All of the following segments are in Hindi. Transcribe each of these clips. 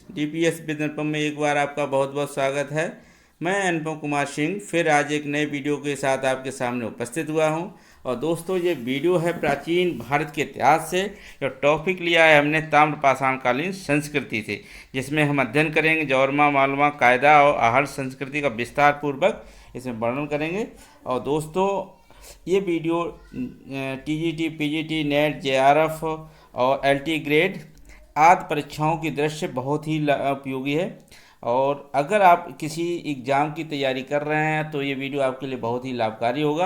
डीपीएस विद अनुपम में एक बार आपका बहुत बहुत स्वागत है। मैं अनुपम कुमार सिंह फिर आज एक नए वीडियो के साथ आपके सामने उपस्थित हुआ हूं। और दोस्तों, ये वीडियो है प्राचीन भारत के इतिहास से। जो टॉपिक लिया है हमने ताम्र पाषाणकालीन संस्कृति से, जिसमें हम अध्ययन करेंगे जौरमा मालवा कायदा और आहड़ संस्कृति का विस्तार पूर्वक इसमें वर्णन करेंगे। और दोस्तों, ये video TGT PGT net JRF और एलटी ग्रेड आदि परीक्षाओं की दृष्टि से बहुत ही उपयोगी है। और अगर आप किसी एग्ज़ाम की तैयारी कर रहे हैं तो ये वीडियो आपके लिए बहुत ही लाभकारी होगा।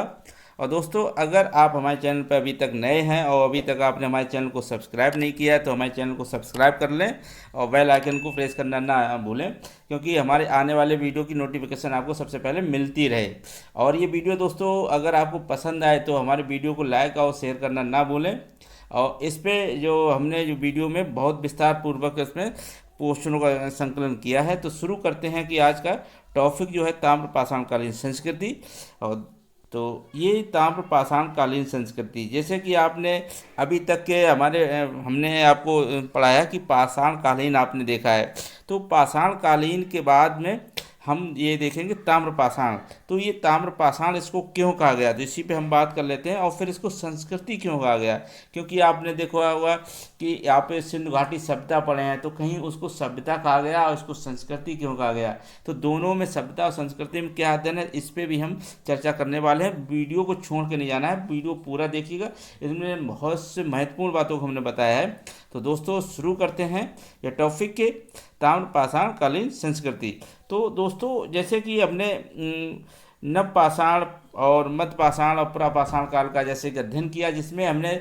और दोस्तों, अगर आप हमारे चैनल पर अभी तक नए हैं और अभी तक आपने हमारे चैनल को सब्सक्राइब नहीं किया है तो हमारे चैनल को सब्सक्राइब कर लें और बेल आइकन को प्रेस करना ना भूलें, क्योंकि हमारे आने वाले वीडियो की नोटिफिकेशन आपको सबसे पहले मिलती रहे। और ये वीडियो दोस्तों अगर आपको पसंद आए तो हमारे वीडियो को लाइक और शेयर करना ना भूलें। और इस पे जो हमने जो वीडियो में बहुत विस्तार पूर्वक इसमें क्वेश्चनों का संकलन किया है। तो शुरू करते हैं कि आज का टॉपिक जो है ताम्र पाषाणकालीन संस्कृति। और तो ये ताम्र पाषाणकालीन संस्कृति, जैसे कि आपने अभी तक के हमने आपको पढ़ाया कि पाषाणकालीन आपने देखा है, तो पाषाणकालीन के बाद में हम ये देखेंगे ताम्र पाषाण। तो ये ताम्र पाषाण इसको क्यों कहा गया, तो इसी पे हम बात कर लेते हैं। और फिर इसको संस्कृति क्यों कहा गया, क्योंकि आपने देखा होगा कि यहाँ पे सिंधु घाटी सभ्यता पढ़े हैं, तो कहीं उसको सभ्यता कहा गया और उसको संस्कृति क्यों कहा गया। तो दोनों में सभ्यता और संस्कृति में क्या अध्ययन है, इस पर भी हम चर्चा करने वाले हैं। वीडियो को छोड़ के नहीं जाना है, वीडियो पूरा देखिएगा, इसमें बहुत से महत्वपूर्ण बातों को हमने बताया है। तो दोस्तों शुरू करते हैं ये टॉपिक के ताम्र पाषाणकालीन संस्कृति। तो दोस्तों, जैसे कि हमने नव पाषाण और मध्य पाषाण और प्रापाषाण काल का जैसे कि अध्ययन किया, जिसमें हमने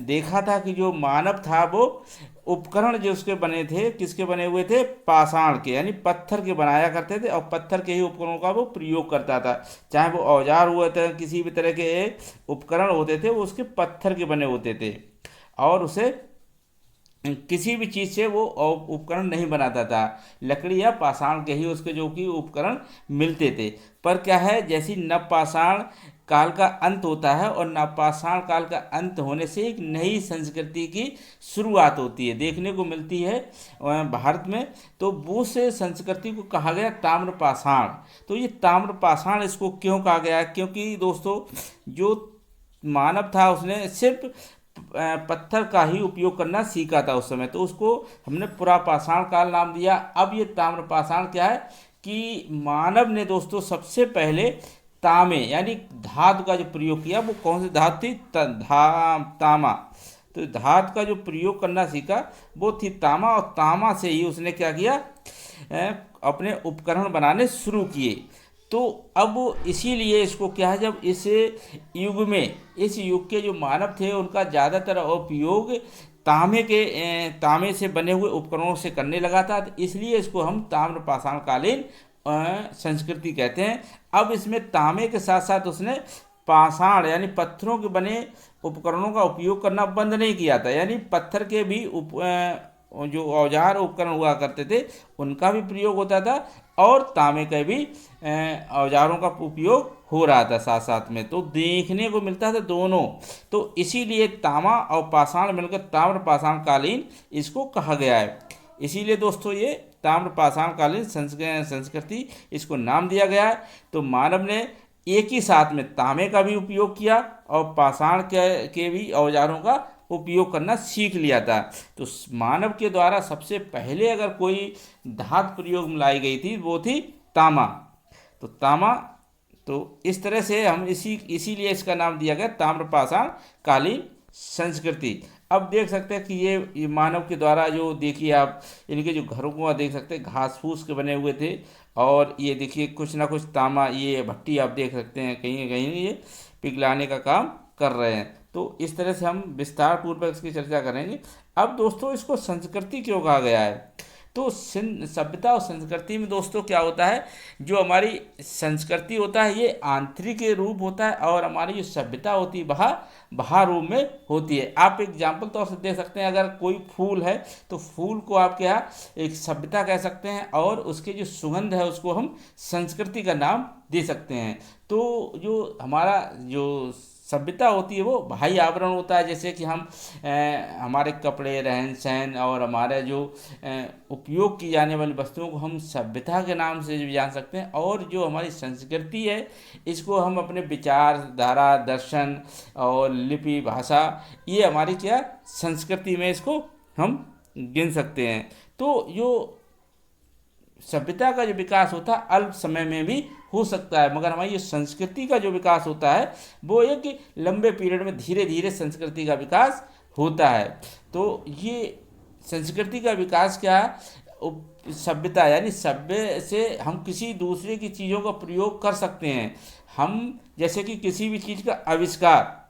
देखा था कि जो मानव था वो उपकरण जो उसके बने थे, किसके बने हुए थे, पाषाण के, यानी पत्थर के बनाया करते थे और पत्थर के ही उपकरणों का वो प्रयोग करता था। चाहे वो औजार हुए थे, किसी भी तरह के उपकरण होते थे वो उसके पत्थर के बने होते थे और उसे किसी भी चीज़ से वो उपकरण नहीं बनाता था। लकड़ी या पाषाण के ही उसके जो कि उपकरण मिलते थे। पर क्या है, जैसी नवपाषाण काल का अंत होता है और नवपाषाण काल का अंत होने से एक नई संस्कृति की शुरुआत होती है, देखने को मिलती है भारत में। तो वो से संस्कृति को कहा गया ताम्रपाषाण। तो ये ताम्रपाषाण इसको क्यों कहा गया, क्योंकि दोस्तों जो मानव था उसने सिर्फ पत्थर का ही उपयोग करना सीखा था उस समय, तो उसको हमने पुरापाषाण काल नाम दिया। अब ये ताम्रपाषाण क्या है कि मानव ने दोस्तों सबसे पहले तांबे यानी धातु का जो प्रयोग किया, वो कौन सी धातु थी, तामा। तो धातु का जो प्रयोग करना सीखा वो थी तामा, और तामा से ही उसने क्या किया, अपने उपकरण बनाने शुरू किए। तो अब इसीलिए इसको क्या है, जब इस युग के जो मानव थे उनका ज़्यादातर उपयोग तांबे से बने हुए उपकरणों से करने लगा था, तो इसलिए इसको हम ताम्र पाषाणकालीन संस्कृति कहते हैं। अब इसमें तांबे के साथ साथ उसने पाषाण यानी पत्थरों के बने उपकरणों का उपयोग करना बंद नहीं किया था, यानी पत्थर के भी जो औजार उपकरण हुआ करते थे उनका भी प्रयोग होता था और तांबे के भी औजारों का उपयोग हो रहा था साथ साथ में। तो देखने को मिलता था दोनों। तो इसीलिए तांबा और पाषाण मिलकर ताम्र पाषाणकालीन इसको कहा गया है। इसीलिए दोस्तों ये ताम्र पाषाणकालीन संस्कृति इसको नाम दिया गया है। तो मानव ने एक ही साथ में तांबे का भी उपयोग किया और पाषाण के भी औजारों का उपयोग करना सीख लिया था। तो मानव के द्वारा सबसे पहले अगर कोई धातु प्रयोग में लाई गई थी वो थी तामा। तो तामा, तो इस तरह से हम इसीलिए इसका नाम दिया गया ताम्रपाषाण कालीन संस्कृति। अब देख सकते हैं कि ये मानव के द्वारा जो देखिए आप इनके जो घरों को देख सकते हैं घास फूस के बने हुए थे। और ये देखिए कुछ ना कुछ तामा, ये भट्टी आप देख सकते हैं कहीं कहीं ये पिघलाने का काम कर रहे हैं। तो इस तरह से हम विस्तार पूर्वक इसकी चर्चा करेंगे। अब दोस्तों इसको संस्कृति क्यों कहा गया है, तो सभ्यता और संस्कृति में दोस्तों क्या होता है, जो हमारी संस्कृति होता है ये आंतरिक रूप होता है और हमारी जो सभ्यता होती है वह बाहर रूप में होती है। आप एग्जाम्पल तौर से दे सकते हैं, अगर कोई फूल है तो फूल को आप क्या एक सभ्यता कह सकते हैं और उसकी जो सुगंध है उसको हम संस्कृति का नाम दे सकते हैं। तो जो हमारा जो सभ्यता होती है वो बाह्य आवरण होता है, जैसे कि हम हमारे कपड़े, रहन सहन और हमारे जो उपयोग की जाने वाली वस्तुओं को हम सभ्यता के नाम से भी जान सकते हैं। और जो हमारी संस्कृति है इसको हम अपने विचार धारा, दर्शन और लिपि, भाषा, ये हमारी क्या संस्कृति में इसको हम गिन सकते हैं। तो जो सभ्यता का जो विकास होता है अल्प समय में भी हो सकता है, मगर हमारी जो संस्कृति का जो विकास होता है वो एक लंबे पीरियड में धीरे धीरे संस्कृति का विकास होता है। तो ये संस्कृति का विकास क्या है, सभ्यता यानी सभ्य से हम किसी दूसरे की चीज़ों का प्रयोग कर सकते हैं। हम जैसे कि किसी भी चीज़ का आविष्कार,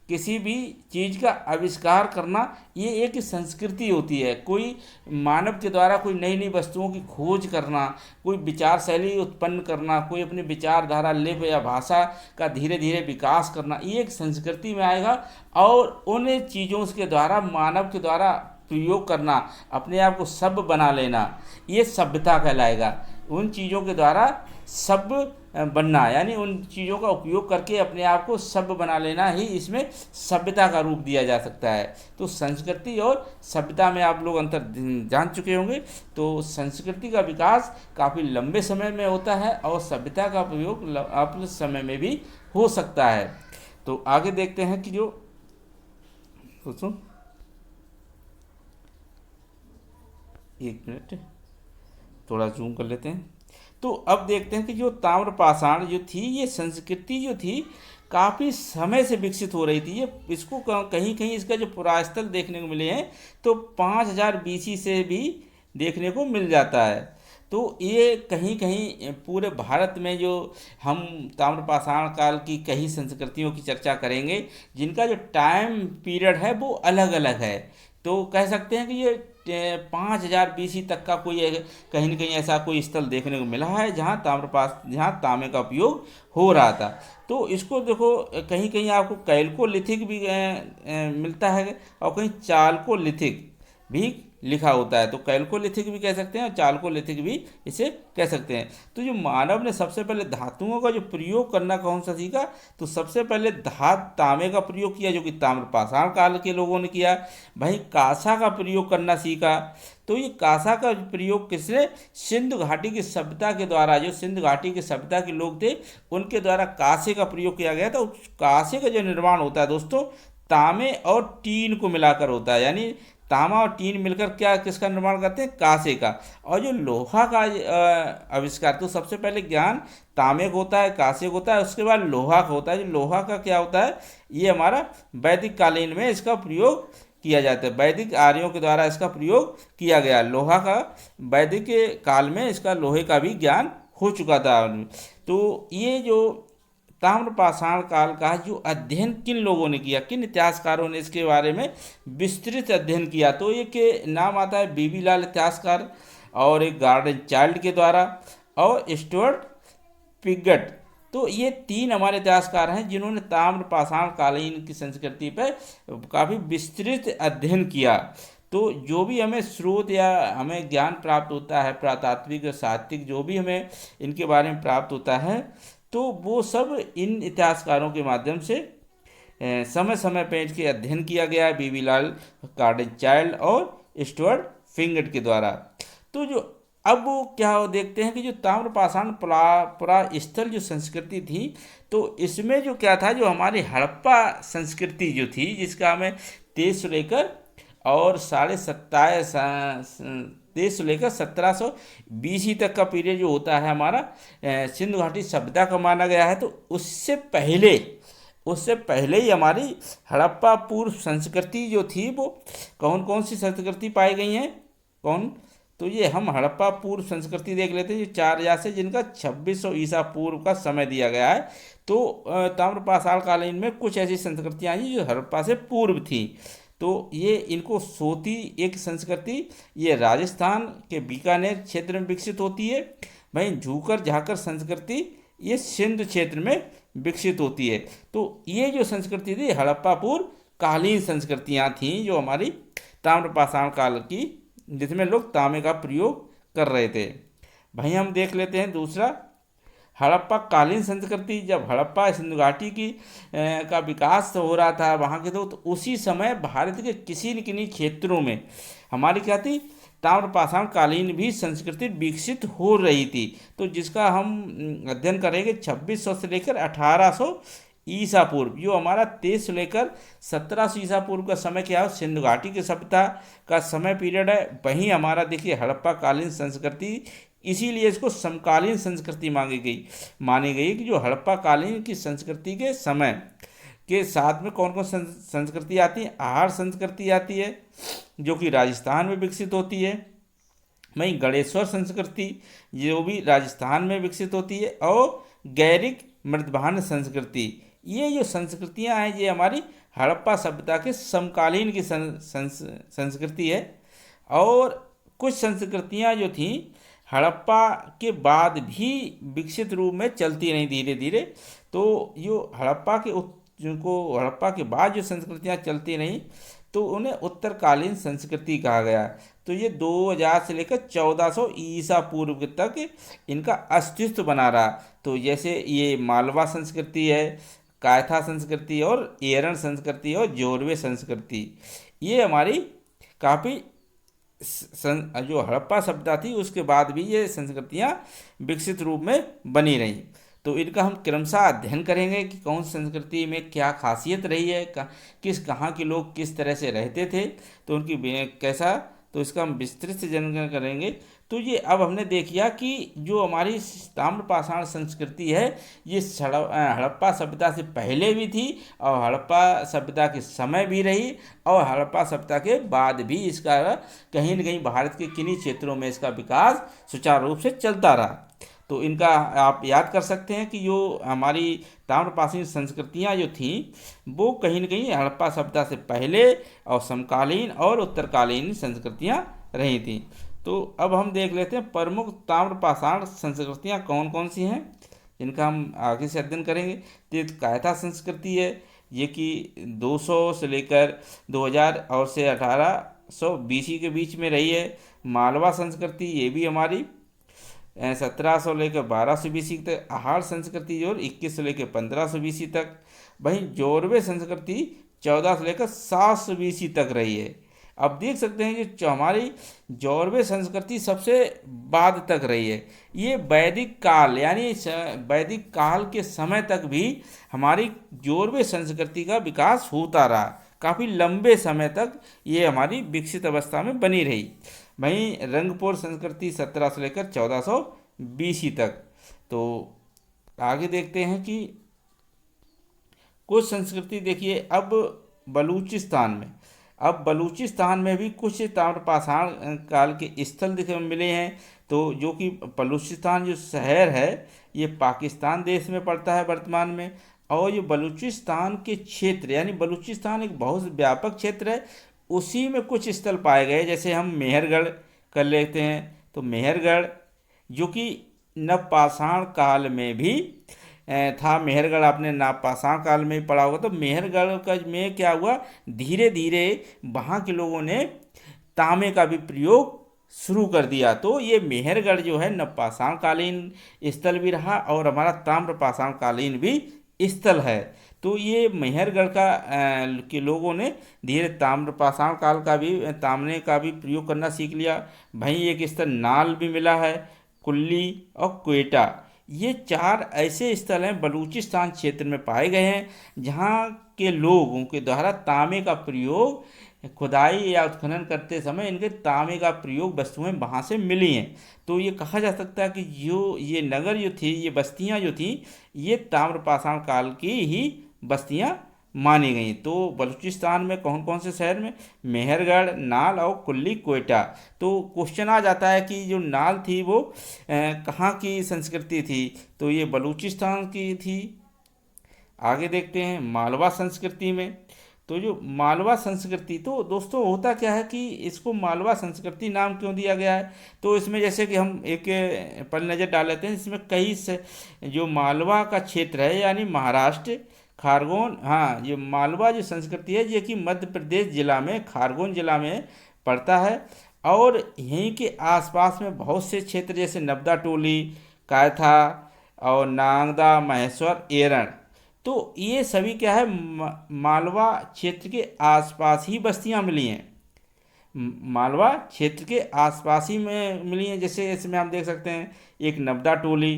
किसी भी चीज़ का आविष्कार करना ये एक संस्कृति होती है। कोई मानव के द्वारा कोई नई नई वस्तुओं की खोज करना, कोई विचार शैली उत्पन्न करना, कोई अपनी विचारधारा, लिपि या भाषा का धीरे धीरे विकास करना, ये एक संस्कृति में आएगा। और उन चीज़ों के द्वारा मानव के द्वारा प्रयोग करना, अपने आप को सभ्य बना लेना, ये सभ्यता कहलाएगा। उन चीज़ों के द्वारा सभ्य बनना यानी उन चीज़ों का उपयोग करके अपने आप को सभ्य बना लेना ही इसमें सभ्यता का रूप दिया जा सकता है। तो संस्कृति और सभ्यता में आप लोग अंतर जान चुके होंगे। तो संस्कृति का विकास काफ़ी लंबे समय में होता है और सभ्यता का प्रयोग अल्प समय में भी हो सकता है। तो आगे देखते हैं कि जो सोचो एक मिनट थोड़ा जूम कर लेते हैं। तो अब देखते हैं कि जो ताम्रपाषाण जो थी, ये संस्कृति जो थी काफ़ी समय से विकसित हो रही थी। ये इसको कहीं कहीं इसका जो पुरास्थल देखने को मिले हैं तो 5000 BC से भी देखने को मिल जाता है। तो ये कहीं कहीं पूरे भारत में जो हम ताम्रपाषाण काल की कई संस्कृतियों की चर्चा करेंगे जिनका जो टाइम पीरियड है वो अलग अलग है। तो कह सकते हैं कि ये 5000 BC तक का कोई कहीं न कहीं ऐसा कोई स्थल देखने को मिला है जहाँ जहाँ तांबे का उपयोग हो रहा था। तो इसको देखो कहीं कहीं आपको कैल्कोलिथिक भी मिलता है और कहीं चाल्कोलिथिक भी लिखा होता है। तो कैल्कोलिथिक भी कह सकते हैं और चाल्कोलिथिक भी इसे कह सकते हैं। तो जो मानव ने सबसे पहले धातुओं का जो प्रयोग करना कौन सा सीखा, तो सबसे पहले तांबे का प्रयोग किया जो कि ताम्रपाषाण काल के लोगों ने किया। भाई कांसा का प्रयोग करना सीखा। तो ये कांसा का प्रयोग किसने, सिंधु घाटी की सभ्यता के द्वारा, जो सिंधु घाटी की सभ्यता के लोग थे उनके द्वारा कांसे का प्रयोग किया गया। तो कांसे का जो निर्माण होता है दोस्तों तांबे और टीन को मिलाकर होता है, यानी तांबा और टीन मिलकर क्या किसका निर्माण करते हैं, कांसे का। और जो लोहा का आविष्कार, तो सबसे पहले ज्ञान तांबे का होता है, कांसे का होता है, उसके बाद लोहा का होता है। जो लोहा का क्या होता है, ये हमारा वैदिक कालीन में इसका प्रयोग किया जाता है। वैदिक आर्यों के द्वारा इसका प्रयोग किया गया। लोहा का वैदिक काल में इसका लोहे का भी ज्ञान हो चुका था। तो ये जो ताम्रपाषाण काल का जो अध्ययन किन लोगों ने किया, किन इतिहासकारों ने इसके बारे में विस्तृत अध्ययन किया, तो एक नाम आता है बीबी लाल इतिहासकार और एक गार्डन चाइल्ड के द्वारा और स्टुअर्ट पिगट। तो ये 3 हमारे इतिहासकार हैं जिन्होंने ताम्रपाषाण कालीन की संस्कृति पर काफ़ी विस्तृत अध्ययन किया। तो जो भी हमें स्रोत या हमें ज्ञान प्राप्त होता है, पुरातात्विक और साहित्यिक जो भी हमें इनके बारे में प्राप्त होता है, तो वो सब इन इतिहासकारों के माध्यम से समय समय पर इनके अध्ययन किया गया है, बीबी लाल, गार्डन चाइल्ड और स्टुअर्ट फिंगट के द्वारा। तो जो अब वो क्या हो देखते हैं कि जो ताम्रपाषाण पुरास्थल जो संस्कृति थी, तो इसमें जो क्या था, जो हमारी हड़प्पा संस्कृति जो थी जिसका हमें 23 से लेकर और 1700 BC तक का पीरियड जो होता है हमारा सिंधु घाटी सभ्यता का माना गया है। तो उससे पहले ही हमारी हड़प्पा पूर्व संस्कृति जो थी वो कौन कौन सी संस्कृति पाई गई हैं, तो ये हम हड़प्पा पूर्व संस्कृति देख लेते हैं जो 4000 से जिनका 2600 ईसा पूर्व का समय दिया गया है। तो ताम्रपाषाण कालीन में कुछ ऐसी संस्कृतियाँ आई जो हड़प्पा से पूर्व थी। तो ये इनको सोती एक संस्कृति, ये राजस्थान के बीकानेर क्षेत्र में विकसित होती है। भाई झूकर झाकर संस्कृति ये सिंध क्षेत्र में विकसित होती है। तो ये जो संस्कृति थी हड़प्पा पूर्व कालीन संस्कृतियाँ थीं जो हमारी ताम्रपाषाण काल की, जिसमें लोग तांबे का प्रयोग कर रहे थे। भाई हम देख लेते हैं दूसरा, हड़प्पा कालीन संस्कृति, जब हड़प्पा सिंधु घाटी की का विकास हो रहा था वहाँ के, तो उसी समय भारत के किसी न किन्हीं क्षेत्रों में हमारी क्या थी, ताम्रपाषाण कालीन भी संस्कृति विकसित हो रही थी। तो जिसका हम अध्ययन करेंगे 2600 से लेकर 1800 ईसा पूर्व, जो हमारा 23 से लेकर 1700 ईसा पूर्व का समय क्या है, सिंधु घाटी की सभ्यता का समय पीरियड है। वहीं हमारा देखिए हड़प्पा कालीन संस्कृति, इसीलिए इसको समकालीन संस्कृति मानी गई कि जो हड़प्पा कालीन की संस्कृति के समय के साथ में कौन कौन संस्कृति आती है, आहार संस्कृति आती है जो कि राजस्थान में विकसित होती है, वहीं गणेश्वर संस्कृति जो भी राजस्थान में विकसित होती है, और गैरिक मृदभान संस्कृति, ये जो संस्कृतियां हैं ये हमारी हड़प्पा सभ्यता के समकालीन की संस्कृति है। और कुछ संस्कृतियां जो थीं हड़प्पा के बाद भी विकसित रूप में चलती रहीं धीरे धीरे। तो जो हड़प्पा के बाद जो संस्कृतियां चलती रहीं तो उन्हें उत्तरकालीन संस्कृति कहा गया। तो ये 2000 से लेकर 1400 ईसा पूर्व तक इनका अस्तित्व बना रहा। तो जैसे ये मालवा संस्कृति है, कायथा संस्कृति और एरन संस्कृति और जोरवे संस्कृति, ये हमारी काफ़ी जो हड़प्पा सभ्यता थी उसके बाद भी ये संस्कृतियाँ विकसित रूप में बनी रहीं। तो इनका हम क्रमशः अध्ययन करेंगे कि कौन संस्कृति में क्या खासियत रही है, कहाँ के लोग किस तरह से रहते थे, तो उनकी कैसा, तो इसका हम विस्तृत से जानकारी करेंगे। तो ये अब हमने देख लिया कि जो हमारी ताम्रपाषाण संस्कृति है ये हड़प्पा सभ्यता से पहले भी थी और हड़प्पा सभ्यता के समय भी रही और हड़प्पा सभ्यता के बाद भी इसका कहीं न कहीं भारत के किन्हीं क्षेत्रों में इसका विकास सुचारू रूप से चलता रहा। तो इनका आप याद कर सकते हैं कि जो हमारी ताम्रपाषाण संस्कृतियाँ जो थीं वो कहीं न कहीं हड़प्पा सभ्यता से पहले और समकालीन और उत्तरकालीन संस्कृतियाँ रही थीं। तो अब हम देख लेते हैं प्रमुख ताम्रपाषाण संस्कृतियाँ कौन कौन सी हैं, इनका हम आगे से अध्ययन करेंगे। तो कायथा संस्कृति है, ये कि 200 से लेकर 2000 और से 1800 BC के बीच में रही है। मालवा संस्कृति ये भी हमारी 1700 लेकर 1200 BC तक। आहार संस्कृति जो 21 से लेकर 1500 BC तक। वहीं जोरवे संस्कृति 14 से लेकर 700 BC तक रही है। अब देख सकते हैं कि हमारी जोरवे संस्कृति सबसे बाद तक रही है। ये वैदिक काल यानी वैदिक काल के समय तक भी हमारी जोरवे संस्कृति का विकास होता रहा, काफ़ी लंबे समय तक ये हमारी विकसित अवस्था में बनी रही। वहीं रंगपुर संस्कृति 17 से लेकर 1400 BC तक। तो आगे देखते हैं कि कुछ संस्कृति देखिए अब बलूचिस्तान में भी कुछ ताम्रपाषाण काल के स्थल दिखने मिले हैं। तो जो कि बलूचिस्तान जो शहर है ये पाकिस्तान देश में पड़ता है वर्तमान में, और ये बलूचिस्तान के क्षेत्र यानी बलूचिस्तान एक बहुत व्यापक क्षेत्र है, उसी में कुछ स्थल पाए गए। जैसे हम मेहरगढ़ कर लेते हैं, तो मेहरगढ़ जो कि नवपाषाण काल में भी था। मेहरगढ़ आपने नवपाषाण काल में पढ़ा होगा। तो मेहरगढ़ का में क्या हुआ, धीरे धीरे वहाँ के लोगों ने तांबे का भी प्रयोग शुरू कर दिया। तो ये मेहरगढ़ जो है नवपाषाण कालीन स्थल भी रहा और हमारा ताम्रपाषाण कालीन भी स्थल है। तो ये मेहरगढ़ के लोगों ने धीरे ताम्रपाषाण काल का भी तांबे का भी प्रयोग करना सीख लिया। वहीं एक स्थल नाल भी मिला है, कुल्ली और क्वेटा। ये 4 ऐसे स्थल हैं बलूचिस्तान क्षेत्र में पाए गए हैं जहाँ के लोगों के द्वारा तांबे का प्रयोग खुदाई या उत्खनन करते समय इनके तांबे का प्रयोग वस्तुएं वहाँ से मिली हैं। तो ये कहा जा सकता है कि जो ये नगर जो थी, ये बस्तियाँ जो थी, ये ताम्रपाषाण काल की ही बस्तियाँ मानी गई। तो बलूचिस्तान में कौन कौन से शहर में, मेहरगढ़, नाल और कुल्ली, क्वेटा। तो क्वेश्चन आ जाता है कि जो नाल थी वो कहाँ की संस्कृति थी, तो ये बलूचिस्तान की थी। आगे देखते हैं मालवा संस्कृति में। तो जो मालवा संस्कृति, तो दोस्तों होता क्या है कि इसको मालवा संस्कृति नाम क्यों दिया गया है, तो इसमें जैसे कि हम एक पल नज़र डाल लेते हैं। इसमें कई से जो मालवा का क्षेत्र है यानी महाराष्ट्र, खारगोन, हाँ ये मालवा जो संस्कृति है ये कि मध्य प्रदेश जिला में खारगोन जिला में पड़ता है। और यहीं के आसपास में बहुत से क्षेत्र जैसे नबदा टोली, कायथा और नागदा, महेश्वर, एरण। तो ये सभी क्या है, मालवा क्षेत्र के आसपास ही बस्तियां मिली हैं। मालवा क्षेत्र के आसपास ही में मिली हैं। जैसे इसमें हम देख सकते हैं, एक नबदा टोली,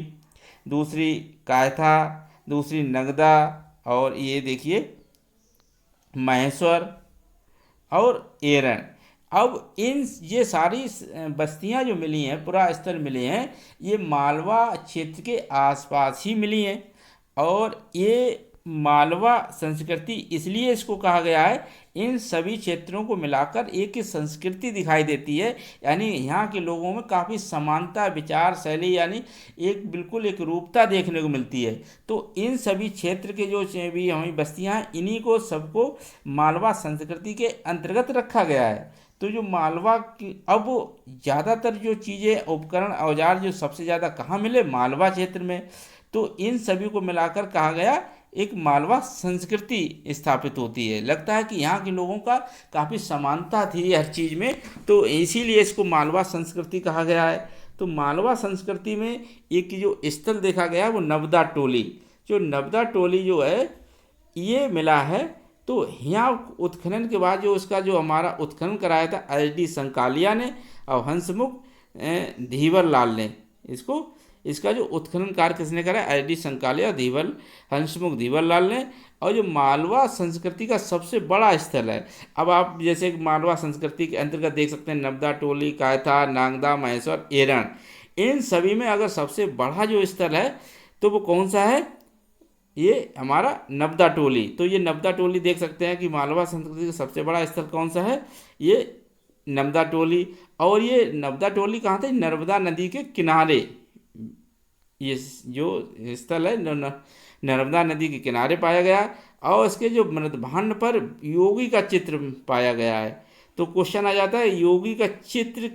दूसरी कायथा, दूसरी नगदा, और ये देखिए महेश्वर और एरण। अब ये सारी बस्तियां जो मिली हैं, पुरा स्थल मिले हैं, ये मालवा क्षेत्र के आसपास ही मिली हैं। और ये मालवा संस्कृति इसलिए इसको कहा गया है, इन सभी क्षेत्रों को मिलाकर एक ही संस्कृति दिखाई देती है। यानी यहाँ के लोगों में काफ़ी समानता, विचार शैली, यानी एक बिल्कुल एक रूपता देखने को मिलती है। तो इन सभी क्षेत्र के जो भी हमारी बस्तियाँ हैं, इन्हीं को सबको मालवा संस्कृति के अंतर्गत रखा गया है। तो जो मालवा की अब ज़्यादातर जो चीज़ें, उपकरण, औजार जो सबसे ज़्यादा कहाँ मिले, मालवा क्षेत्र में। तो इन सभी को मिलाकर कहा गया एक मालवा संस्कृति स्थापित होती है। लगता है कि यहाँ के लोगों का काफ़ी समानता थी हर चीज़ में, तो इसीलिए इसको मालवा संस्कृति कहा गया है। तो मालवा संस्कृति में एक जो स्थल देखा गया वो नबदा टोली। जो नबदा टोली जो है ये मिला है। तो यहाँ उत्खनन के बाद जो उसका जो हमारा उत्खनन कराया था एच.डी. संकालिया ने और हंसमुख धीवर लाल ने, इसका जो उत्खनन कार्य किसने करा, एच.डी. संकालिया, हंसमुख धीवर लाल ने। और जो मालवा संस्कृति का सबसे बड़ा स्थल है, अब आप जैसे मालवा संस्कृति के अंतर्गत देख सकते हैं नबदा टोली, कायथा, नागदा, महेश्वर, एरण, इन सभी में अगर सबसे बड़ा जो स्थल है तो वो कौन सा है, ये हमारा नबदा टोली। तो ये नबदा टोली देख सकते हैं कि मालवा संस्कृति का सबसे बड़ा स्थल कौन सा है, ये नबदा टोली। और ये नबदा टोली कहाँ थे, नर्मदा नदी के किनारे। ये जो स्थल है नर्मदा नदी के किनारे पाया गया, और इसके जो मृदभांड पर योगी का चित्र पाया गया है। तो क्वेश्चन आ जाता है, योगी का चित्र,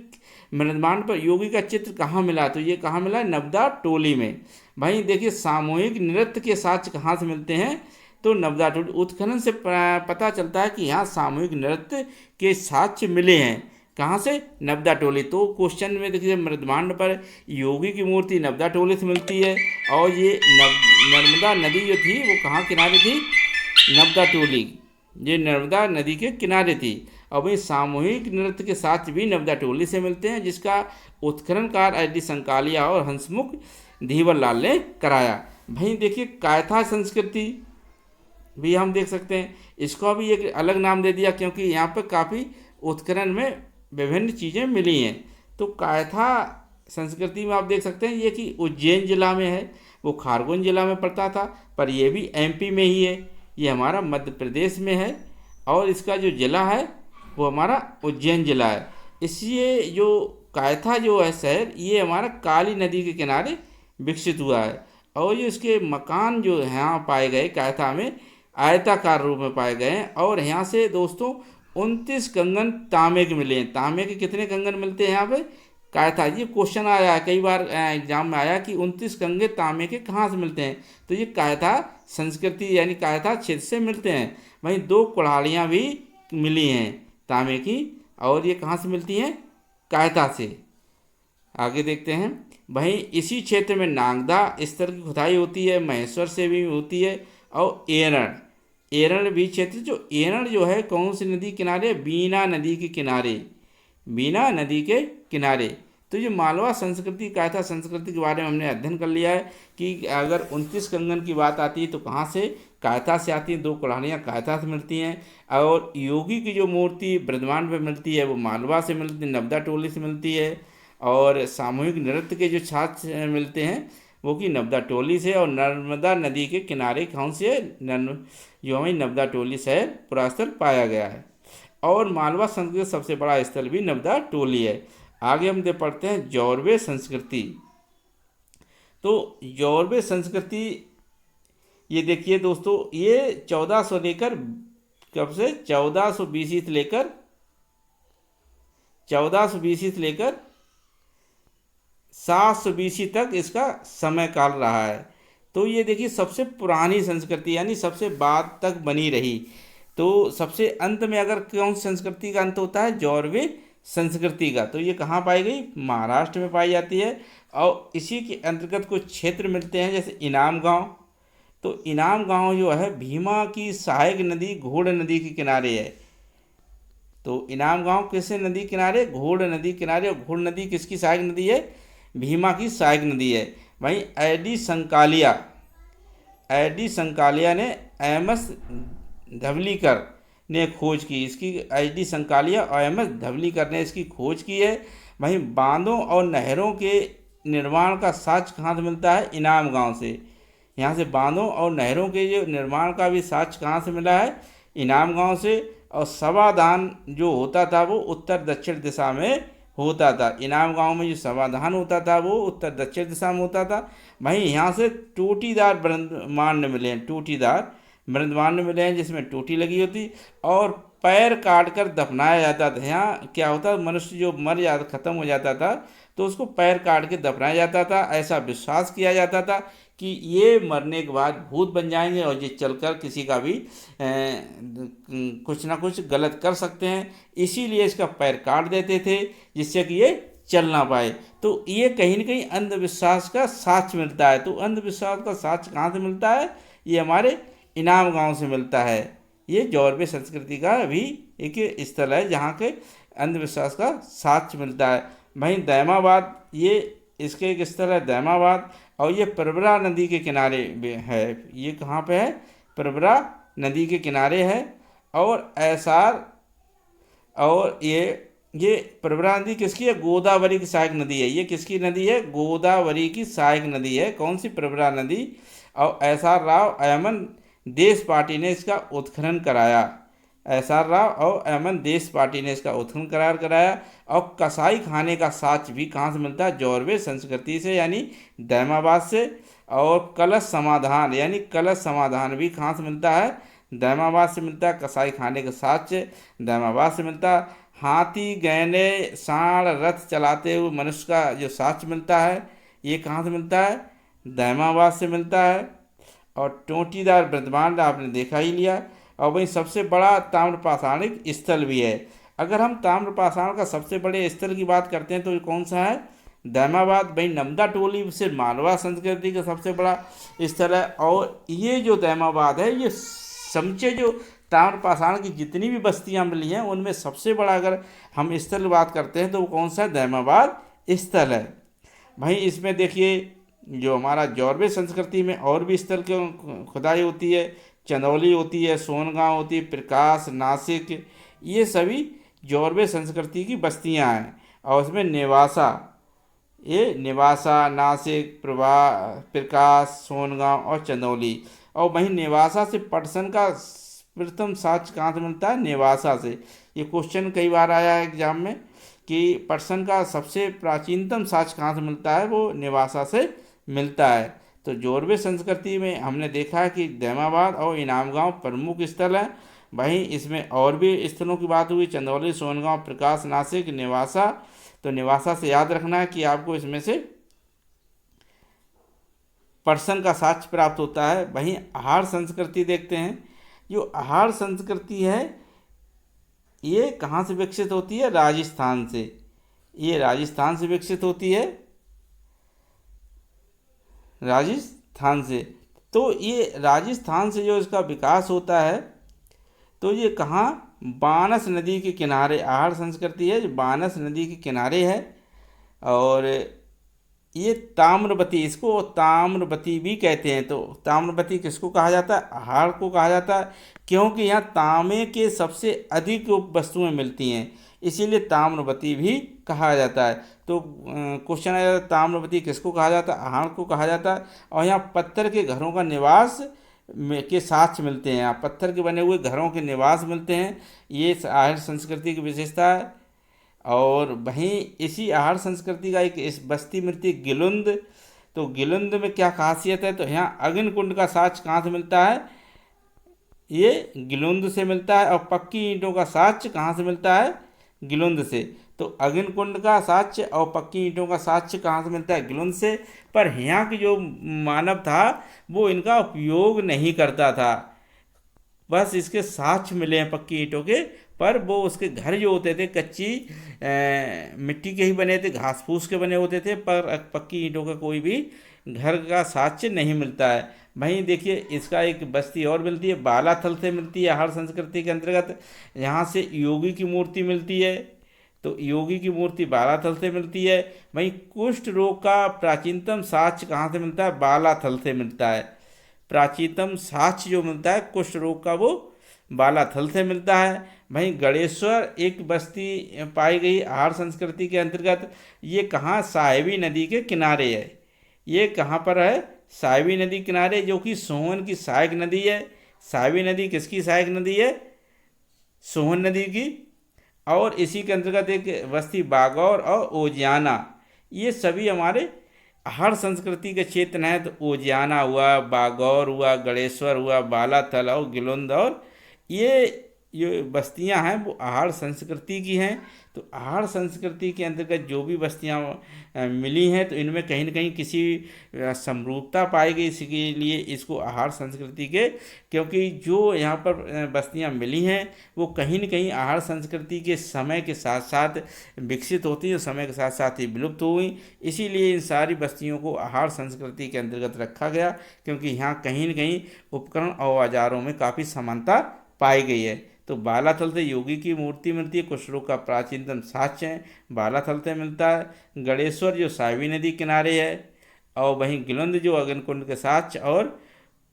मृदभांड पर योगी का चित्र कहाँ मिला, तो ये कहाँ मिला, नबदा टोली में। भाई देखिए, सामूहिक नृत्य के साक्ष्य कहाँ से मिलते हैं, तो नबदा टोली। उत्खनन से पता चलता है कि यहाँ सामूहिक नृत्य के साक्ष्य मिले हैं। कहाँ से, नबदा टोली। तो क्वेश्चन में देखिए, मृदभांड पर योगी की मूर्ति नबदा टोली से मिलती है, और ये नर्मदा नदी जो थी वो कहाँ किनारे थी, नबदा टोली, ये नर्मदा नदी के किनारे थी। और वही सामूहिक नृत्य के साथ भी नबदा टोली से मिलते हैं, जिसका उत्खनन कार्य एच.डी. संकालिया और हंसमुख धीवर लाल ने कराया। भाई देखिए, कायथा संस्कृति भी हम देख सकते हैं, इसका भी एक अलग नाम दे दिया क्योंकि यहाँ पर काफ़ी उत्खनन में विभिन्न चीज़ें मिली हैं। तो कायथा संस्कृति में आप देख सकते हैं ये कि उज्जैन जिला में है, वो खारगोन जिला में पड़ता था, पर ये भी एमपी में ही है, ये हमारा मध्य प्रदेश में है, और इसका जो जिला है वो हमारा उज्जैन जिला है। इसलिए जो कायथा जो है शहर, ये हमारा काली नदी के किनारे विकसित हुआ है। और ये इसके मकान जो यहाँ पाए गए कायथा में आयताकार रूप में पाए गए हैं। और यहाँ से दोस्तों 29 कंगन तांबे के मिले हैं। तांबे के कितने कंगन मिलते हैं यहाँ पे, कायथा। ये क्वेश्चन आया है कई बार एग्जाम में आया कि 29 कंगे तांबे के कहाँ से मिलते हैं, तो ये कायथा संस्कृति यानी कायथा क्षेत्र से मिलते हैं। वहीं 2 कुल्हाड़ियाँ भी मिली हैं तांबे की, और ये कहाँ से मिलती हैं, कायथा से। आगे देखते हैं, वहीं इसी क्षेत्र में नागदा स्तर की खुदाई होती है, महेश्वर से भी होती है, और एरण भी क्षेत्र, जो एरण जो है कौन सी नदी किनारे, बीना नदी के किनारे, बीना नदी के किनारे। तो ये मालवा संस्कृति, कायथा संस्कृति के बारे में हमने अध्ययन कर लिया है कि अगर 29 कंगन की बात आती है तो कहाँ से, कायथा से आती है। 2 कुल्हाड़ियाँ कायथा से मिलती हैं, और योगी की जो मूर्ति ब्रह्मांड में मिलती है वो मालवा से मिलती है, नबदा टोली से मिलती है। और सामूहिक नृत्य के जो छात्र मिलते हैं वो कि नबदा टोली से, और नर्मदा नदी के किनारे कौन से, जो हमें नबदा टोली से पुरास्थल पाया गया है। और मालवा संस्कृति का सबसे बड़ा स्थल भी नबदा टोली है। आगे हम देख पढ़ते हैं जौरवे संस्कृति। तो जौरवे संस्कृति, ये देखिए दोस्तों, ये 1400 लेकर, कब से, 1420 से लेकर 720 तक इसका समय काल रहा है। तो ये देखिए सबसे पुरानी संस्कृति यानी सबसे बाद तक बनी रही। तो सबसे अंत में अगर कौन संस्कृति का अंत होता है, जौरवे संस्कृति का। तो ये कहाँ पाई गई? महाराष्ट्र में पाई जाती है। और इसी के अंतर्गत कुछ क्षेत्र मिलते हैं, जैसे इनाम गांव। तो इनाम गांव जो है भीमा की सहायक नदी घोड़ नदी के किनारे है। तो इनाम गांव किसे नदी किनारे? घोड़ नदी किनारे। और घोड़ नदी किसकी सहायक नदी है? भीमा की सहायक नदी है। वहीं एडी संकालिया ने एमएस धवलीकर ने खोज की इसकी। एडी संकालिया और एमएस धवलीकर ने इसकी खोज की है। वहीं बांधों और नहरों के निर्माण का साक्ष्य कहाँ से मिलता है? इनाम गांव से। यहाँ से बांधों और नहरों के जो निर्माण का भी साक्ष्य कहाँ से मिला है? इनाम गांव से। और समाधान जो होता था वो उत्तर दक्षिण दिशा में होता था। इनाम गांव में जो समाधान होता था वो उत्तर दक्षिण दिशा में होता था। वहीं यहाँ से टोटीदार ब्रह्मांड मिले हैं, टोटीदार ब्रह्मांड मिले हैं जिसमें टोटी लगी होती और पैर काट कर दफनाया जाता था। यहाँ क्या होता, मनुष्य जो मर जाता, खत्म हो जाता था, तो उसको पैर काट के दफनाया जाता था। ऐसा विश्वास किया जाता था कि ये मरने के बाद भूत बन जाएंगे और ये चलकर किसी का भी कुछ ना कुछ गलत कर सकते हैं, इसीलिए इसका पैर काट देते थे जिससे कि ये चल ना पाए। तो ये कहीं ना कहीं अंधविश्वास का साक्ष्य मिलता है। तो अंधविश्वास का साक्ष्य कहाँ से मिलता है? ये हमारे इनाम गांव से मिलता है। ये जौरवे संस्कृति का भी एक स्थल है जहाँ के अंधविश्वास का साक्ष्य मिलता है। वहीं दैमाबाद, ये इसके एक स्थल है दैमाबाद, और ये प्रवरा नदी के किनारे है। ये कहाँ पे है? प्रवरा नदी के किनारे है। और ऐसार, और ये प्रवरा नदी किसकी है? गोदावरी की सहायक नदी है। ये किसकी नदी है? गोदावरी की सहायक नदी है। कौन सी? प्रवरा नदी। और एसआर राव अयमन देश पार्टी ने इसका उत्खनन कराया। एसआर राव और अयमन देश पार्टी ने इसका उत्खनन कराया। और कसाई खाने का साक्ष्य भी कहाँ से मिलता है? जौरवे संस्कृति से, यानी दैमाबाद से। और कलश समाधान, यानी कलश समाधान भी कहाँ से मिलता है? दैमाबाद से मिलता है। कसाई खाने का साक्ष्य दैमाबाद से मिलता है। हाथी, गैंडे, सांड, रथ चलाते हुए मनुष्य का जो साक्ष्य मिलता है, ये कहाँ से मिलता है? दैमाबाद से मिलता है। और टोटीदार ब्रह्मांड आपने देखा ही लिया। और वहीं सबसे बड़ा ताम्रपाषाणिक स्थल भी है। अगर हम ताम्रपाषाण का सबसे बड़े स्थल की बात करते हैं तो ये कौन सा है? दैमाबाद। वहीं नमदा टोली से मालवा संस्कृति का सबसे बड़ा स्थल है। और ये जो दैमाबाद है, ये समझे जो ताम्रपाषाण की जितनी भी बस्तियां मिली हैं उनमें सबसे बड़ा अगर हम स्थल की बात करते हैं तो वो कौन सा है? दैमाबाद स्थल है। भाई इसमें देखिए जो हमारा जौरवे संस्कृति में और भी स्थल की खुदाई होती है। चंदौली होती है, सोनगांव होती है, प्रकाश, नासिक, ये सभी जौरवे संस्कृति की बस्तियां हैं। और उसमें नेवासा, ये नेवासा, नासिक, प्रकाश, सोनगांव और चंदौली। और वहीं नेवासा से पटसन का प्रथम साक्ष्य कहाँ से मिलता है? नेवासा से। ये क्वेश्चन कई बार आया है एग्जाम में कि पटसन का सबसे प्राचीनतम साक्ष्य कहाँ से मिलता है? वो नेवासा से मिलता है। तो जौरवे संस्कृति में हमने देखा है कि दैमाबाद और इनाम गांव प्रमुख स्थल हैं। वहीं इसमें और भी स्थलों की बात हुई, चंदौली, सोनगांव, प्रकाश, नासिक, नेवासा। तो नेवासा से याद रखना है कि आपको इसमें से पर्सन का साक्ष्य प्राप्त होता है। वहीं आहार संस्कृति देखते हैं। जो आहार संस्कृति है ये कहाँ से विकसित होती है? राजस्थान से। ये राजस्थान से विकसित होती है, राजस्थान से। तो ये राजस्थान से जो इसका विकास होता है तो ये कहाँ? बानस नदी के किनारे आहार संस्कृति है जो बानस नदी के किनारे है। और ये ताम्रवती, इसको ताम्रवती भी कहते हैं। तो ताम्रवती किसको कहा जाता है? आहार को कहा जाता है, क्योंकि यहाँ तांबे के सबसे अधिक वस्तुएं मिलती हैं, इसीलिए ताम्रवती भी कहा जाता है। तो क्वेश्चन आया ताम्रवती किसको कहा जाता है? आहार को कहा जाता है। और यहाँ पत्थर के घरों का निवास के साक्ष्य मिलते हैं। यहाँ पत्थर के बने हुए घरों के निवास मिलते हैं। ये आहार संस्कृति की विशेषता है। और वहीं इसी आहार संस्कृति का एक इस बस्ती मिलती है गिलुंद। तो गिलुंद में क्या खासियत है? तो यहाँ अग्निकुंड का साक्ष्य कहाँ से मिलता है? ये गिलुंद से मिलता है। और पक्की ईंटों का साक्ष्य कहाँ से मिलता है? गिलुंद से। तो अग्निकुंड का साक्ष्य और पक्की ईंटों का साक्ष्य कहाँ से मिलता है? गिलुंद से। पर यहाँ की जो मानव था वो इनका उपयोग नहीं करता था, बस इसके साक्ष्य मिले हैं पक्की ईंटों के पर वो उसके घर जो होते थे कच्ची मिट्टी के ही बने थे, घास फूस के बने होते थे, पर पक्की ईंटों का कोई भी घर का साक्ष्य नहीं मिलता है। वहीं देखिए इसका एक बस्ती और मिलती है, बालाथल से मिलती है आहड़ संस्कृति के अंतर्गत। यहाँ से योगी की मूर्ति मिलती है, तो योगी की मूर्ति बालाथल से मिलती है। वहीं कुष्ठ रोग का प्राचीनतम साक्ष्य कहाँ से मिलता है? बालाथल से मिलता है। प्राचीनतम साक्ष्य जो मिलता है कुष्ठ रोग का वो बालाथल से मिलता है। वहीं गणेश्वर एक बस्ती पाई गई आहड़ संस्कृति के अंतर्गत। ये कहाँ? साहिबी नदी के किनारे है। ये कहाँ पर है? साहिबी नदी किनारे, जो कि सोहन की सहायक नदी है। साहिबी नदी किसकी सहायक नदी है? सोहन नदी की। और इसी के अंतर्गत एक बस्ती बागौर और ओजियाना, ये सभी हमारे आहड़ संस्कृति के क्षेत्र हैं। तो ओजियाना हुआ, बागौर हुआ, गणेश्वर हुआ, बालाथल और गिलोंद, और ये बस्तियां हैं वो आहड़ संस्कृति की हैं। तो आहड़ संस्कृति के अंतर्गत जो भी बस्तियां मिली हैं, तो इनमें कहीं न कहीं किसी समरूपता पाई गई, इसके लिए इसको आहड़ संस्कृति के, क्योंकि जो यहाँ पर बस्तियां मिली हैं वो कहीं न कहीं आहड़ संस्कृति के समय के साथ साथ विकसित होती हैं, समय के साथ साथ ही विलुप्त हुई। इसीलिए इन सारी बस्तियों को आहड़ संस्कृति के अंतर्गत रखा गया, क्योंकि यहाँ कहीं न कहीं उपकरण और औजारों में काफ़ी समानता पाई गई है। तो बालाथल से योगी की मूर्ति मिलती है, कुष्ठ रोग का प्राचीनतम साक्ष्य है, बालाथल से मिलता है। गणेश्वर जो साहिबी नदी किनारे है, और वहीं गिलंद जो अग्निकुंड के साक्ष्य और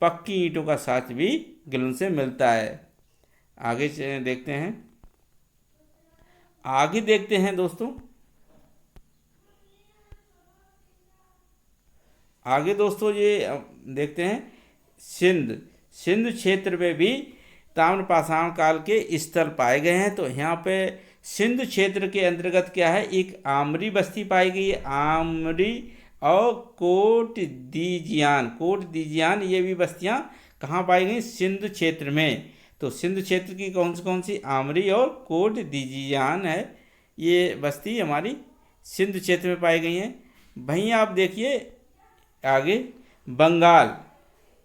पक्की ईंटों का साक्ष्य भी गिलंद से मिलता है। आगे देखते हैं दोस्तों, आगे दोस्तों ये देखते हैं सिंध क्षेत्र में भी ताम्रपाषाण काल के स्थल पाए गए हैं। तो यहाँ पे सिंध क्षेत्र के अंतर्गत क्या है? एक आमरी बस्ती पाई गई है, आमरी और कोट दीजियान, ये भी बस्तियाँ कहाँ पाई गई? सिंध क्षेत्र में। तो सिंध क्षेत्र की कौन सी? आमरी और कोट दीजियान है, ये बस्ती हमारी सिंध क्षेत्र में पाई गई हैं। वहीं आप देखिए आगे बंगाल,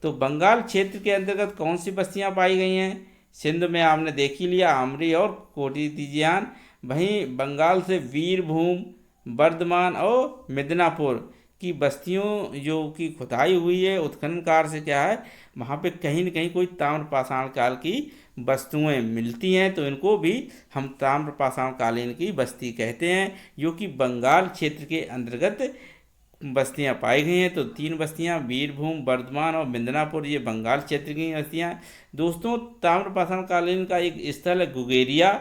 तो बंगाल क्षेत्र के अंतर्गत कौन सी बस्तियां पाई गई हैं? सिंध में आपने देख ही लिया, आमरी और कोटी दीजियान। वहीं बंगाल से वीरभूम, बर्धमान और मिदनापुर की बस्तियों जो कि खुदाई हुई है उत्खनन कार्य से, क्या है वहाँ पे कहीं न कहीं कोई ताम्रपाषाण काल की वस्तुएं मिलती हैं। तो इनको भी हम ताम्रपाषाण कालीन की बस्ती कहते हैं, जो कि बंगाल क्षेत्र के अंतर्गत बस्तियां पाई गई हैं। तो 3 बस्तियां वीरभूम, बर्धमान और मिदनापुर, ये बंगाल क्षेत्र की बस्तियां। दोस्तों ताम्रपाषाण कालीन का एक स्थल है गुगेरिया।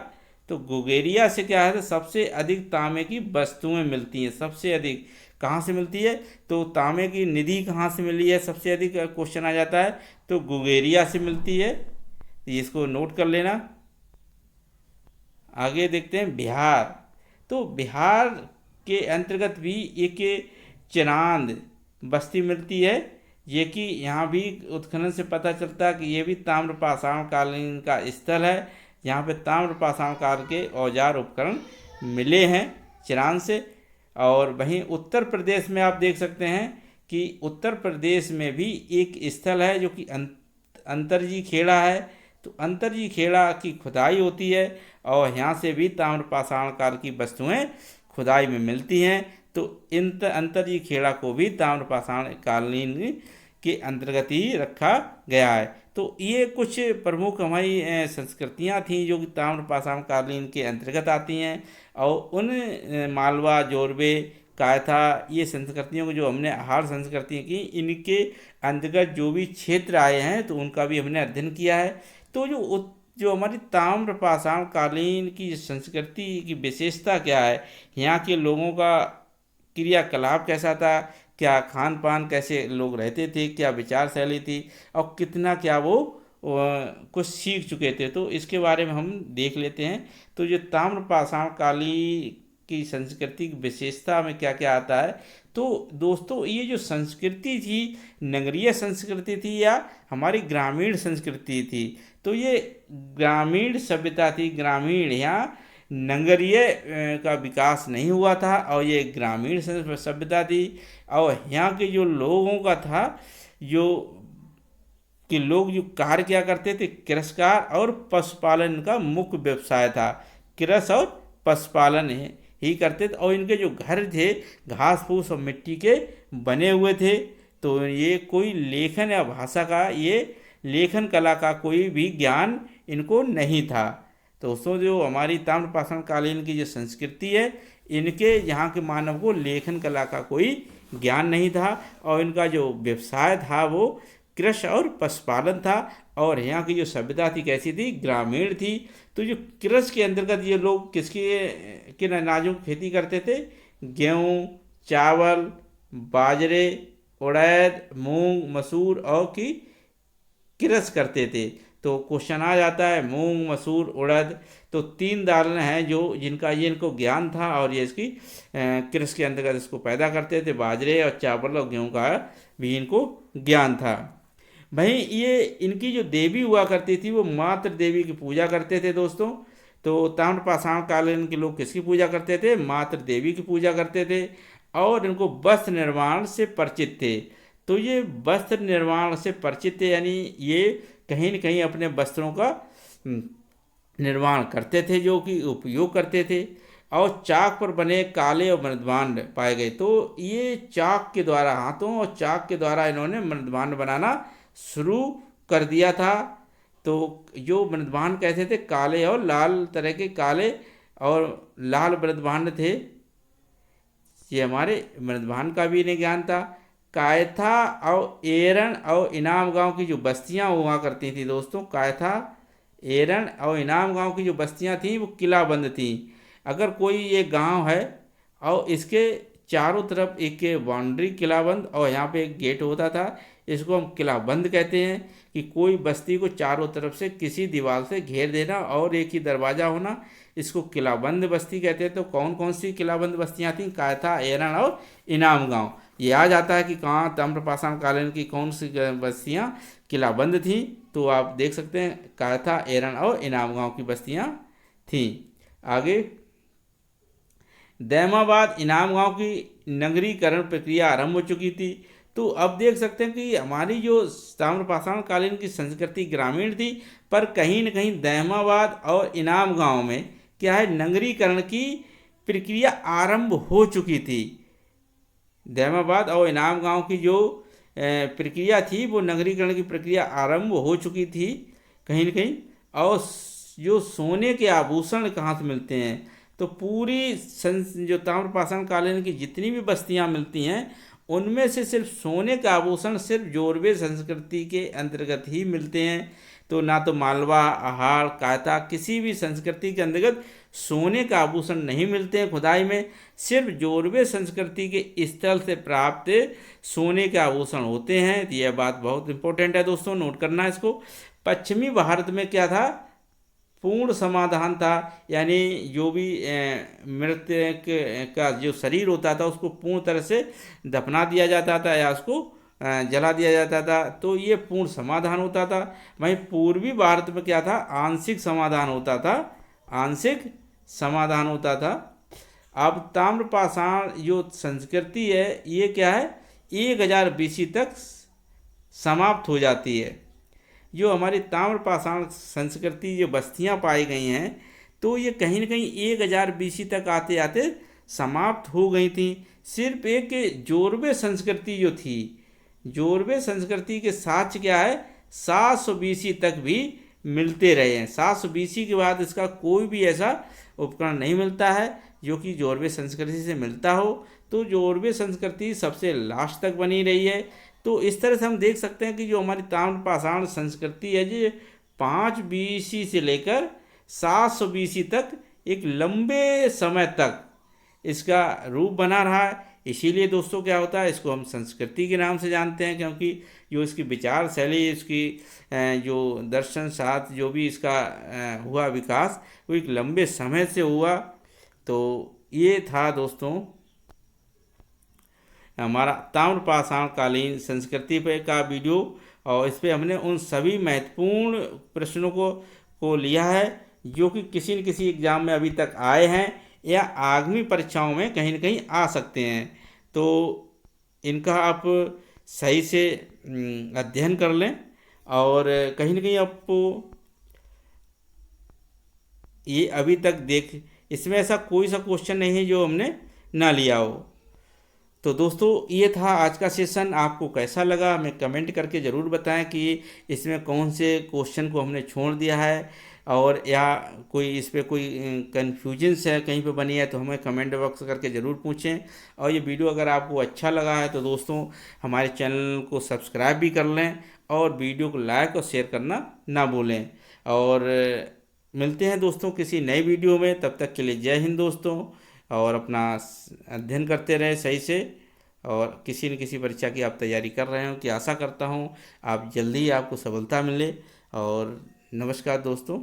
तो गुगेरिया से क्या है? सबसे अधिक तांबे की वस्तुएं मिलती हैं। सबसे अधिक कहाँ से मिलती है? तो तांबे की निधि कहाँ से मिली है? सबसे अधिक क्वेश्चन आ जाता है, तो गुगेरिया से मिलती है, इसको नोट कर लेना। आगे देखते हैं बिहार। तो बिहार के अंतर्गत भी एक चिरांद बस्ती मिलती है, ये कि यहाँ भी उत्खनन से पता चलता है कि ये भी ताम्रपाषाण कालीन का स्थल है। यहाँ पे ताम्रपाषाण काल के औजार उपकरण मिले हैं चिरांद से। और वहीं उत्तर प्रदेश में आप देख सकते हैं कि उत्तर प्रदेश में भी एक स्थल है जो कि अंतरजी खेड़ा है। तो अंतरजी खेड़ा की खुदाई होती है, और यहाँ से भी ताम्रपाषाण काल की वस्तुएं खुदाई में मिलती हैं। तो इन अंतरजी खेड़ा को भी ताम्रपाषाण कालीन के अंतर्गत ही रखा गया है। तो ये कुछ प्रमुख हमारी संस्कृतियाँ थीं जो कि ताम्रपाषाण कालीन के अंतर्गत आती हैं। और उन मालवा, जोरबे, कायथा, ये संस्कृतियों को जो हमने आहड़ संस्कृतियाँ की, इनके अंतर्गत जो भी क्षेत्र आए हैं तो उनका भी हमने अध्ययन किया है। तो जो हमारी ताम्रपाषाण कालीन की संस्कृति की विशेषता क्या है, यहाँ के लोगों का क्रियाकलाप कैसा था, क्या खान पान कैसे लोग रहते थे, क्या विचार शैली थी, और कितना क्या वो कुछ सीख चुके थे, तो इसके बारे में हम देख लेते हैं। तो जो ताम्रपाषाण कालीन की संस्कृति की विशेषता में क्या क्या आता है, तो दोस्तों ये जो संस्कृति थी नगरीय संस्कृति थी या हमारी ग्रामीण संस्कृति थी। तो ये ग्रामीण सभ्यता थी, ग्रामीण, यहाँ नगरीय का विकास नहीं हुआ था, और ये ग्रामीण सभ्यता थी। और यहाँ के जो लोगों का था, जो कि लोग जो कार्य क्या करते थे, कृषिकार और पशुपालन का मुख्य व्यवसाय था। कृषि और पशुपालन ही करते थे और इनके जो घर थे घास फूस और मिट्टी के बने हुए थे। तो ये कोई लेखन या भाषा का, ये लेखन कला का कोई भी ज्ञान इनको नहीं था। तो दोस्तों जो हमारी ताम्रपाषाण कालीन की जो संस्कृति है, इनके यहाँ के मानव को लेखन कला का कोई ज्ञान नहीं था और इनका जो व्यवसाय था वो कृषि और पशुपालन था। और यहाँ की जो सभ्यता थी कैसी थी, ग्रामीण थी। तो जो कृषि के अंतर्गत ये लोग किन अनाजों की खेती करते थे, गेहूँ, चावल, बाजरे, उड़द, मूंग, मसूर और की कृषि करते थे। तो क्वेश्चन आ जाता है मूंग, मसूर, उड़द, तो 3 दालें हैं जो जिनका ये इनको ज्ञान था और ये इसकी कृषि के अंतर्गत इसको पैदा करते थे। बाजरे और चावल और गेहूँ का भी इनको ज्ञान था। भाई ये इनकी जो देवी हुआ करती थी वो मातृ देवी की पूजा करते थे दोस्तों। तो ताम्रपाषाण कालीन के लोग किसकी पूजा करते थे, मातृ देवी की पूजा करते थे और इनको वस्त्र निर्माण से परिचित थे। तो ये वस्त्र निर्माण से परिचित थे, यानी ये कहीं न कहीं अपने वस्त्रों का निर्माण करते थे जो कि उपयोग करते थे। और चाक पर बने काले और मृदभांड पाए गए। तो ये चाक के द्वारा, हाथों और चाक के द्वारा इन्होंने मृदभांड बनाना शुरू कर दिया था। तो जो मृदभांड कहते थे काले और लाल तरह के, काले और लाल मृदभांड थे, ये हमारे मृदभांड का भी इन्हें ज्ञान था। कायथा और एरन और इनाम गांव की जो बस्तियां हुआ करती थी दोस्तों, कायथा, एरन और इनाम गांव की जो बस्तियां थीं वो किलाबंद थीं। अगर कोई ये गांव है और इसके चारों तरफ एक बाउंड्री किलाबंद और यहाँ पे एक गेट होता था, इसको हम किलाबंद कहते हैं। कि कोई बस्ती को चारों तरफ से किसी दीवार से घेर देना और एक ही दरवाज़ा होना, इसको किलाबंद बस्ती कहते हैं। तो कौन कौन सी किलाबंद बस्तियाँ थीं, कायथा, एरन और इनाम गांव। ये आ जाता है कि कहाँ ताम्रपाषाण कालीन की कौन सी बस्तियाँ किलाबंद थीं। तो आप देख सकते हैं कायथा, एरन और इनाम गांव की बस्तियाँ थीं। आगे दैमाबाद, इनाम गांव की नगरीकरण प्रक्रिया आरंभ हो चुकी थी। तो अब देख सकते हैं कि हमारी जो ताम्रपाषाण कालीन की संस्कृति ग्रामीण थी, पर कहीं न कहीं दैमाबाद और इनाम गांव में क्या है, नगरीकरण की प्रक्रिया आरंभ हो चुकी थी। दैमाबाद और इनाम गांव की जो प्रक्रिया थी वो नगरीकरण की प्रक्रिया आरंभ हो चुकी थी कहीं न कहीं। और जो सोने के आभूषण कहाँ से मिलते हैं, तो पूरी जो ताम्रपाषाण कालीन की जितनी भी बस्तियाँ मिलती हैं उनमें से सिर्फ सोने का आभूषण सिर्फ जोरवे संस्कृति के अंतर्गत ही मिलते हैं। तो ना तो मालवा, अहाड़, कायता किसी भी संस्कृति के अंतर्गत सोने का आभूषण नहीं मिलते हैं खुदाई में। सिर्फ जोरवे संस्कृति के स्थल से प्राप्त सोने के आभूषण होते हैं। तो यह बात बहुत इंपॉर्टेंट है दोस्तों, नोट करना है इसको। पश्चिमी भारत में क्या था, पूर्ण समाधान था, यानी जो भी मृत का जो शरीर होता था उसको पूर्ण तरह से दफना दिया जाता था या उसको जला दिया जाता था। तो ये पूर्ण समाधान होता था। वहीं पूर्वी भारत में क्या था, आंशिक समाधान होता था, आंशिक समाधान होता था। अब ताम्रपाषाण जो संस्कृति है ये क्या है, 1000 BC तक समाप्त हो जाती है। जो हमारी ताम्रपाषाण संस्कृति जो बस्तियां पाई गई हैं तो ये कहीं न कहीं 1000 BC तक आते आते समाप्त हो गई थी। सिर्फ एक जोरवे संस्कृति जो थी, जोरवे संस्कृति के साक्ष्य क्या है, 700 BC तक भी मिलते रहे हैं। 700 BC के बाद इसका कोई भी ऐसा उपकरण नहीं मिलता है जो कि जोरवे संस्कृति से मिलता हो। तो जोरवे संस्कृति सबसे लास्ट तक बनी रही है। तो इस तरह से हम देख सकते हैं कि जो हमारी ताम्रपाषाण संस्कृति है जी 5 BC से लेकर 700 BC तक एक लंबे समय तक इसका रूप बना रहा है। इसीलिए दोस्तों क्या होता है, इसको हम संस्कृति के नाम से जानते हैं, क्योंकि जो इसकी विचार शैली, इसकी जो दर्शन शास्त्र जो भी इसका हुआ विकास वो एक लंबे समय से हुआ। तो ये था दोस्तों हमारा ताम्रपाषाण कालीन संस्कृति पे का वीडियो, और इस पर हमने उन सभी महत्वपूर्ण प्रश्नों को लिया है जो कि किसी न किसी एग्ज़ाम में अभी तक आए हैं या आगामी परीक्षाओं में कहीं न कहीं आ सकते हैं। तो इनका आप सही से अध्ययन कर लें और कहीं ना कहीं आपको ये अभी तक देख, इसमें ऐसा कोई सा क्वेश्चन नहीं है जो हमने ना लिया हो। तो दोस्तों ये था आज का सेशन, आपको कैसा लगा हमें कमेंट करके ज़रूर बताएं कि इसमें कौन से क्वेश्चन को हमने छोड़ दिया है, और या कोई इस पे कोई कन्फ्यूजन्स है कहीं पे बनी है तो हमें कमेंट बॉक्स करके ज़रूर पूछें। और ये वीडियो अगर आपको अच्छा लगा है तो दोस्तों हमारे चैनल को सब्सक्राइब भी कर लें, और वीडियो को लाइक और शेयर करना ना भूलें। और मिलते हैं दोस्तों किसी नई वीडियो में, तब तक के लिए जय हिंद दोस्तों। और अपना अध्ययन करते रहें सही से, और किसी न किसी परीक्षा की आप तैयारी कर रहे हो कि आशा करता हूँ आप जल्दी ही आपको सफलता मिले। और नमस्कार दोस्तों।